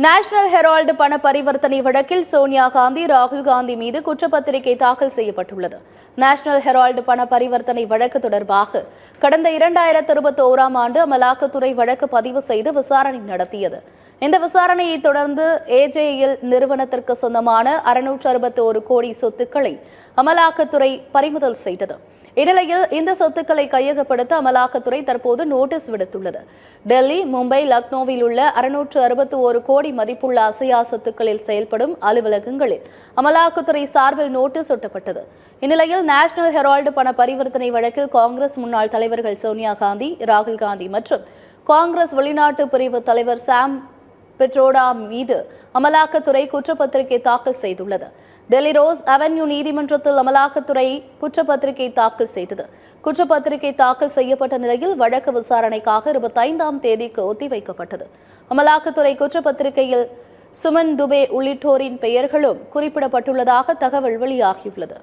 National Herald பண பரிவர்த்தனை வழக்கில் சோனியா காந்தி, ராகுல் காந்தி மீது குற்றப்பத்திரிகை தாக்கல் செய்யப்பட்டுள்ளது. நேஷனல் ஹெரால்டு பண பரிவர்த்தனை வழக்கு தொடர்பாக கடந்த 2021ஆம் ஆண்டு அமலாக்கத்துறை வழக்கு பதிவு செய்து விசாரணை நடத்தியது. இந்த விசாரணையை தொடர்ந்து ஏஜேஎல் நிறுவனத்திற்கு சொந்தமான 661 கோடி சொத்துக்களை அமலாக்கத்துறை பறிமுதல் செய்தது. இந்நிலையில் இந்த சொத்துக்களை கையகப்படுத்த அமலாக்கத்துறை தற்போது நோட்டீஸ் விடுத்துள்ளது. டெல்லி, மும்பை, லக்னோவில் உள்ள 661 கோடி மதிப்புள்ள அசையா சொத்துக்களில் செயல்படும் அலுவலகங்களில் அமலாக்கத்துறை சார்பில் நோட்டீஸ் ஒட்டப்பட்டது. இந்நிலையில் நேஷனல் ஹெரால்டு பண பரிவர்த்தனை வழக்கில் காங்கிரஸ் முன்னாள் தலைவர்கள் சோனியா காந்தி, ராகுல் காந்தி மற்றும் காங்கிரஸ் வெளிநாட்டு பிரிவு தலைவர் சாம் பிட்ரோடா மீது அமலாக்கத்துறை குற்றப்பத்திரிகை தாக்கல் செய்துள்ளது. டெல்லி ரோஸ் அவென்யூ நீதிமன்றத்தில் அமலாக்கத்துறை குற்றப்பத்திரிகை தாக்கல் செய்தது. குற்றப்பத்திரிகை தாக்கல் செய்யப்பட்ட நிலையில் வழக்கு விசாரணைக்காக 25ஆம் தேதிக்கு ஒத்திவைக்கப்பட்டது. அமலாக்கத்துறை குற்றப்பத்திரிகையில் சுமன் துபே உள்ளிட்டோரின் பெயர்களும் குறிப்பிடப்பட்டுள்ளதாக தகவல் வெளியாகியுள்ளது.